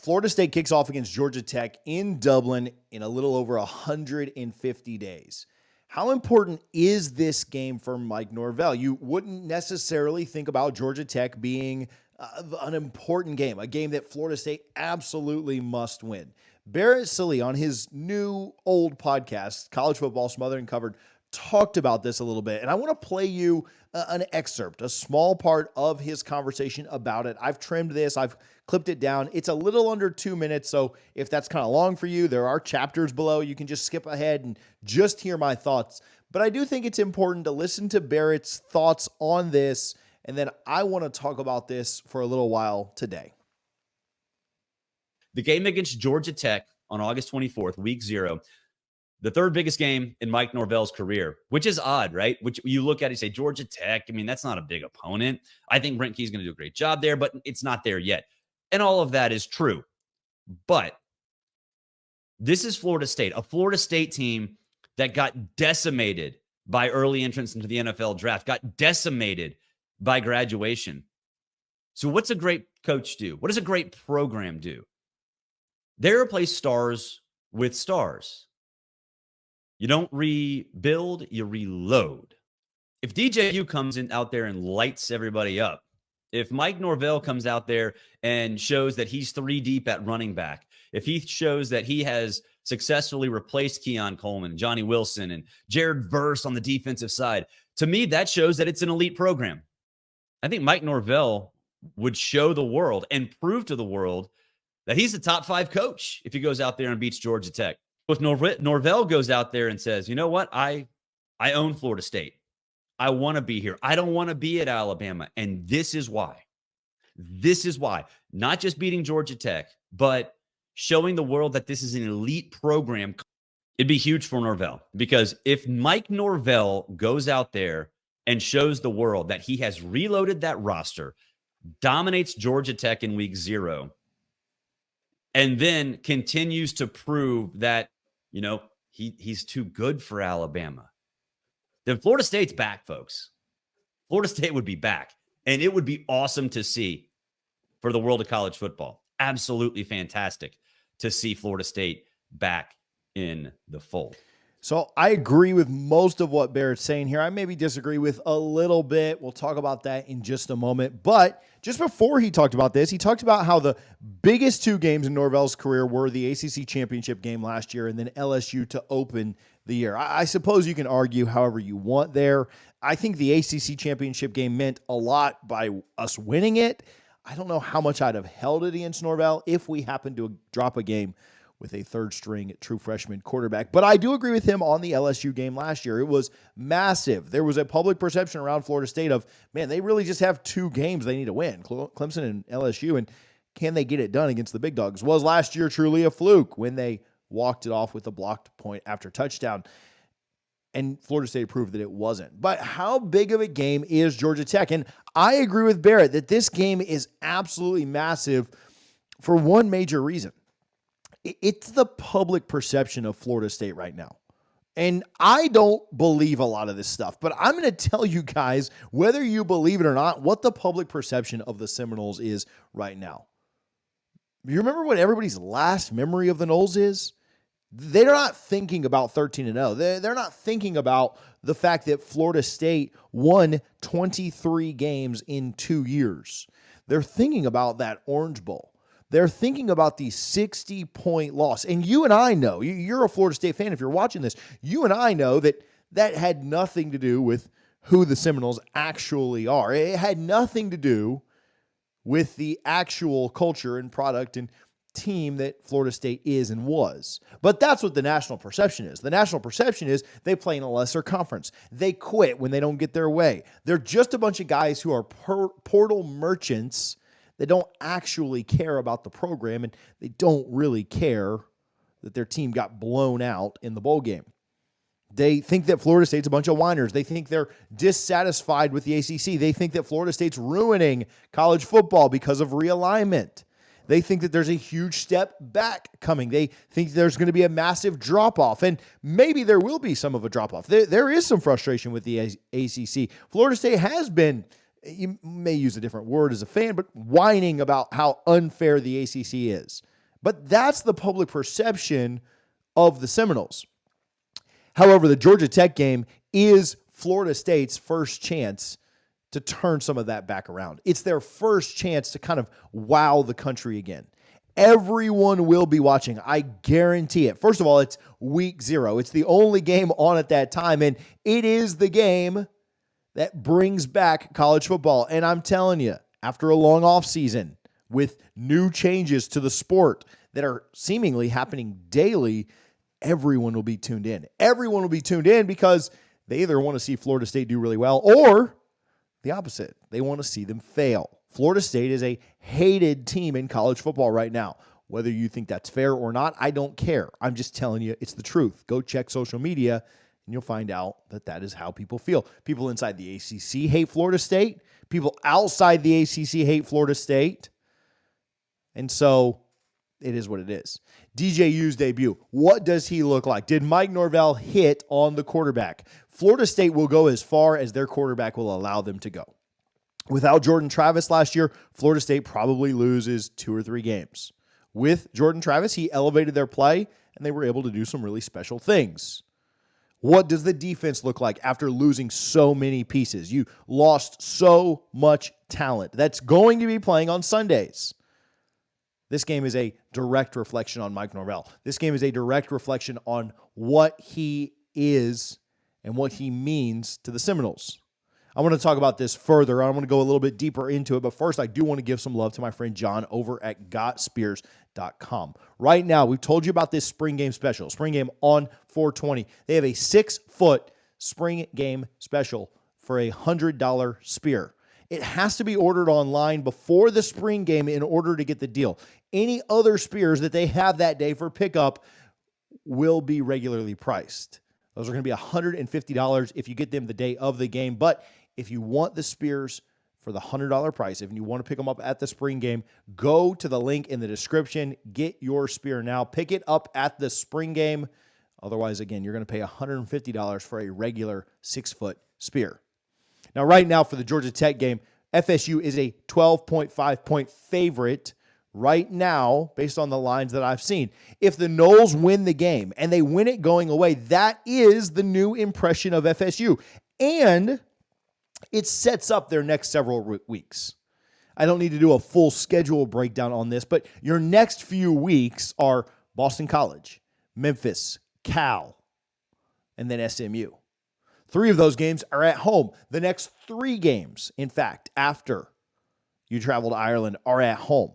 Florida State kicks off against Georgia Tech in Dublin in a little over 150 days. How important is this game for Mike Norvell? You wouldn't necessarily think about Georgia Tech being an important game, a game that Florida State absolutely must win. Barrett Sallee on his new old podcast, College Football Smothered and Covered, talked about this a little bit, and I want to play you an excerpt, a small part of his conversation about it. I've trimmed this, I've clipped it down. It's a little under 2 minutes, so if that's kind of long for you, there are chapters below. You can just skip ahead and just hear my thoughts. But I do think it's important to listen to Barrett's thoughts on this, and then I want to talk about this for a little while today. The game against Georgia Tech on August 24th, week 0, the third biggest game in Mike Norvell's career, which is odd, right? Which you look at and say, Georgia Tech, I mean, that's not a big opponent. I think Brent Key's going to do a great job there, but it's not there yet. And all of that is true. But this is Florida State, a Florida State team that got decimated by early entrance into the NFL draft, got decimated by graduation. So what's a great coach do? What does a great program do? They replace stars with stars. You don't rebuild, you reload. If DJU comes in out there and lights everybody up, if Mike Norvell comes out there and shows that he's 3 deep at running back, if he shows that he has successfully replaced Keon Coleman, Johnny Wilson, and Jared Verse on the defensive side, to me, that shows that it's an elite program. I think Mike Norvell would show the world and prove to the world that he's the top 5 coach if he goes out there and beats Georgia Tech. If Norvell goes out there and says, you know what, I own Florida State. I want to be here. I don't want to be at Alabama. And this is why. This is why. Not just beating Georgia Tech, but showing the world that this is an elite program. It'd be huge for Norvell, because if Mike Norvell goes out there and shows the world that he has reloaded that roster, dominates Georgia Tech in week 0, and then continues to prove that, you know, he's too good for Alabama, then Florida State's back, folks. Florida State would be back, and it would be awesome to see for the world of college football. Absolutely fantastic to see Florida State back in the fold. So I agree with most of what Barrett's saying here. I maybe disagree with a little bit. We'll talk about that in just a moment. But just before he talked about this, he talked about how the biggest 2 games in Norvell's career were the ACC championship game last year and then LSU to open the year. I suppose you can argue however you want there. I think the ACC championship game meant a lot by us winning it. I don't know how much I'd have held it against Norvell if we happened to drop a game with a third-string true freshman quarterback. But I do agree with him on the LSU game last year. It was massive. There was a public perception around Florida State of, man, they really just have 2 games they need to win, Clemson and LSU, and can they get it done against the big dogs? Was last year truly a fluke when they walked it off with a blocked point after touchdown? And Florida State proved that it wasn't. But how big of a game is Georgia Tech? And I agree with Barrett that this game is absolutely massive for one major reason. It's the public perception of Florida State right now. And I don't believe a lot of this stuff, but I'm going to tell you guys, whether you believe it or not, what the public perception of the Seminoles is right now. You remember what everybody's last memory of the Noles is? They're not thinking about 13-0. They're not thinking about the fact that Florida State won 23 games in 2 years. They're thinking about that Orange Bowl. They're thinking about the 60-point loss. And you and I know, you're a Florida State fan if you're watching this, you and I know that that had nothing to do with who the Seminoles actually are. It had nothing to do with the actual culture and product and team that Florida State is and was. But that's what the national perception is. The national perception is they play in a lesser conference. They quit when they don't get their way. They're just a bunch of guys who are portal merchants that don't actually care about the program, and they don't really care that their team got blown out in the bowl game. They think that Florida State's a bunch of whiners. They think they're dissatisfied with the ACC. They think that Florida State's ruining college football because of realignment. They think that there's a huge step back coming. They think there's going to be a massive drop-off, and maybe there will be some of a drop-off. There is some frustration with the ACC. Florida State has been, you may use a different word as a fan, but whining about how unfair the ACC is. But that's the public perception of the Seminoles. However, the Georgia Tech game is Florida State's first chance to turn some of that back around. It's their first chance to kind of wow the country again. Everyone will be watching. I guarantee it. First of all, it's week 0. It's the only game on at that time, and it is the game that brings back college football. And I'm telling you, after a long offseason with new changes to the sport that are seemingly happening daily, everyone will be tuned in. Everyone will be tuned in because they either want to see Florida State do really well or the opposite. They want to see them fail. Florida State is a hated team in college football right now. Whether you think that's fair or not, I don't care. I'm just telling you it's the truth. Go check social media, and you'll find out that that is how people feel. People inside the ACC hate Florida State. People outside the ACC hate Florida State. And so it is what it is. DJU's debut. What does he look like? Did Mike Norvell hit on the quarterback? Florida State will go as far as their quarterback will allow them to go. Without Jordan Travis last year, Florida State probably loses 2 or 3 games. With Jordan Travis, he elevated their play, and they were able to do some really special things. What does the defense look like after losing so many pieces? You lost so much talent that's going to be playing on Sundays. This game is a direct reflection on Mike Norvell. This game is a direct reflection on what he is and what he means to the Seminoles. I want to talk about this further. I want to go a little bit deeper into it, but first I do want to give some love to my friend John over at gotspears.com. Right now, we've told you about this spring game special, spring game on 420. They have a 6-foot spring game special for a $100 spear. It has to be ordered online before the spring game in order to get the deal. Any other spears that they have that day for pickup will be regularly priced. Those are going to be $150 if you get them the day of the game. But if you want the spears for the $100 price, if you want to pick them up at the spring game, go to the link in the description. Get your spear now. Pick it up at the spring game. Otherwise, again, you're going to pay $150 for a regular 6-foot spear. Now, right now for the Georgia Tech game, FSU is a 12.5-point favorite right now based on the lines that I've seen. If the Noles win the game and they win it going away, that is the new impression of FSU. And it sets up their next several weeks. I don't need to do a full schedule breakdown on this, but your next few weeks are Boston College, Memphis, Cal, and then SMU. 3 of those games are at home. The next 3 games, in fact, after you travel to Ireland, are at home.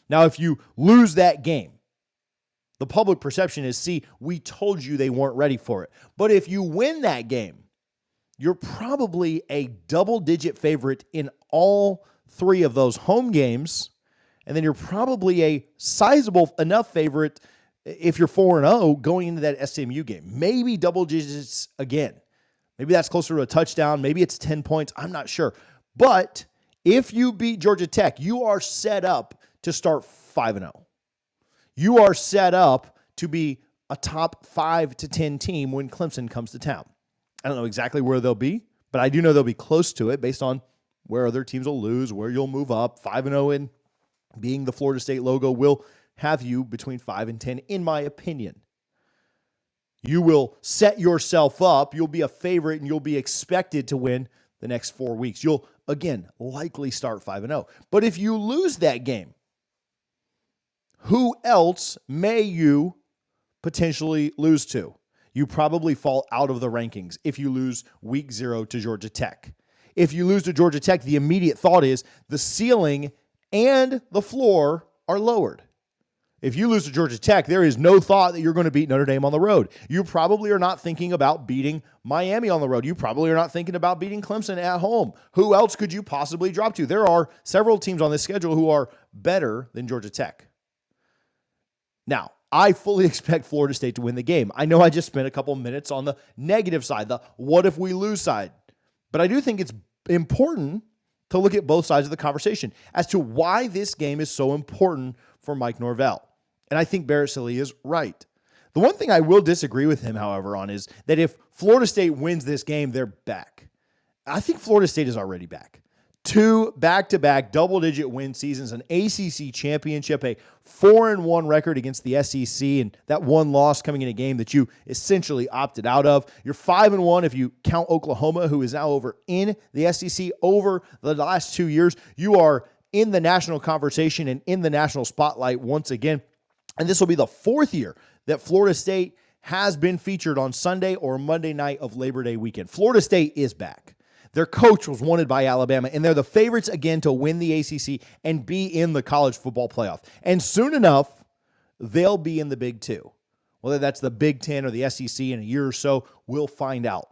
Now, if you lose that game, the public perception is, see, we told you they weren't ready for it. But if you win that game, you're probably a double-digit favorite in all 3 of those home games, and then you're probably a sizable enough favorite if you're 4-0 going into that SMU game. Maybe double digits again. Maybe that's closer to a touchdown. Maybe it's 10 points. I'm not sure. But if you beat Georgia Tech, you are set up to start 5-0. You are set up to be a top 5 to 10 team when Clemson comes to town. I don't know exactly where they'll be, but I do know they'll be close to it based on where other teams will lose, where you'll move up. 5-0 and being the Florida State logo will have you between 5 and 10, in my opinion. You will set yourself up. You'll be a favorite, and you'll be expected to win the next 4 weeks. You'll, again, likely start 5-0. But if you lose that game, who else may you potentially lose to? You probably fall out of the rankings if you lose week 0 to Georgia Tech. If you lose to Georgia Tech, the immediate thought is the ceiling and the floor are lowered. If you lose to Georgia Tech, there is no thought that you're going to beat Notre Dame on the road. You probably are not thinking about beating Miami on the road. You probably are not thinking about beating Clemson at home. Who else could you possibly drop to? There are several teams on this schedule who are better than Georgia Tech. Now, I fully expect Florida State to win the game. I know I just spent a couple minutes on the negative side, the what if we lose side. But I do think it's important to look at both sides of the conversation as to why this game is so important for Mike Norvell. And I think Barrett Sallee is right. The one thing I will disagree with him, however, on is that if Florida State wins this game, they're back. I think Florida State is already back. 2 back-to-back double-digit win seasons, an ACC championship, a 4-1 record against the SEC, and that one loss coming in a game that you essentially opted out of. You're 5-1 if you count Oklahoma, who is now over in the SEC over the last 2 years. You are in the national conversation and in the national spotlight once again. And this will be the 4th year that Florida State has been featured on Sunday or Monday night of Labor Day weekend. Florida State is back. Their coach was wanted by Alabama, and they're the favorites again to win the ACC and be in the college football playoff. And soon enough, they'll be in the Big Two. Whether that's the Big Ten or the SEC in a year or so, we'll find out.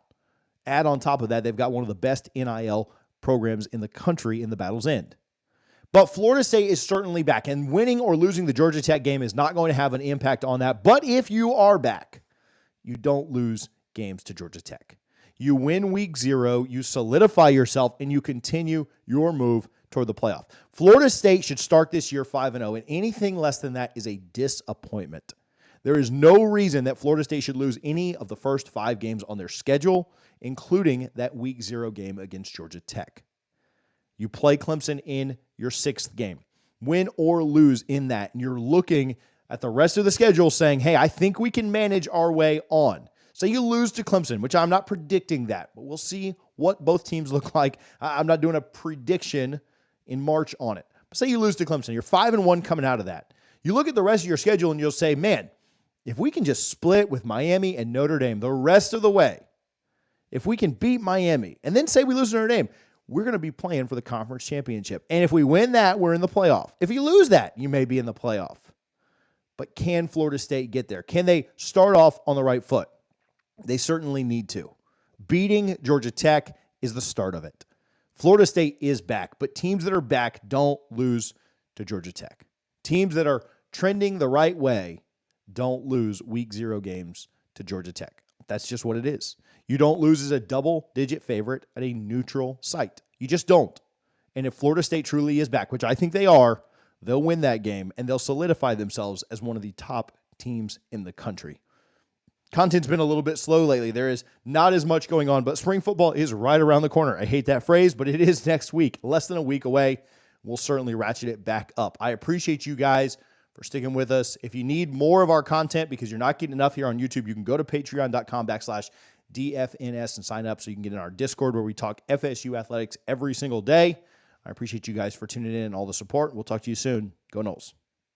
Add on top of that, they've got one of the best NIL programs in the country in the Battle's End. But Florida State is certainly back, and winning or losing the Georgia Tech game is not going to have an impact on that. But if you are back, you don't lose games to Georgia Tech. You win week 0, you solidify yourself, and you continue your move toward the playoff. Florida State should start this year 5-0, and anything less than that is a disappointment. There is no reason that Florida State should lose any of the first 5 games on their schedule, including that week 0 game against Georgia Tech. You play Clemson in your 6th game. Win or lose in that, and you're looking at the rest of the schedule saying, hey, I think we can manage our way on. Say you lose to Clemson, which I'm not predicting that, but we'll see what both teams look like. I'm not doing a prediction in March on it. But say you lose to Clemson. You're 5-1 coming out of that. You look at the rest of your schedule and you'll say, man, if we can just split with Miami and Notre Dame the rest of the way, if we can beat Miami and then say we lose to Notre Dame, we're going to be playing for the conference championship. And if we win that, we're in the playoff. If you lose that, you may be in the playoff. But can Florida State get there? Can they start off on the right foot? They certainly need to. Beating Georgia Tech is the start of it. Florida State is back, but teams that are back don't lose to Georgia Tech. Teams that are trending the right way don't lose week 0 games to Georgia Tech. That's just what it is. You don't lose as a double-digit favorite at a neutral site. You just don't. And if Florida State truly is back, which I think they are, they'll win that game, and they'll solidify themselves as one of the top teams in the country. Content's been a little bit slow lately. There is not as much going on, but spring football is right around the corner. I hate that phrase, but it is next week, less than a week away. We'll certainly ratchet it back up. I appreciate you guys for sticking with us. If you need more of our content because you're not getting enough here on YouTube, you can go to patreon.com/DFNS and sign up so you can get in our Discord where we talk FSU athletics every single day. I appreciate you guys for tuning in and all the support. We'll talk to you soon. Go Noles.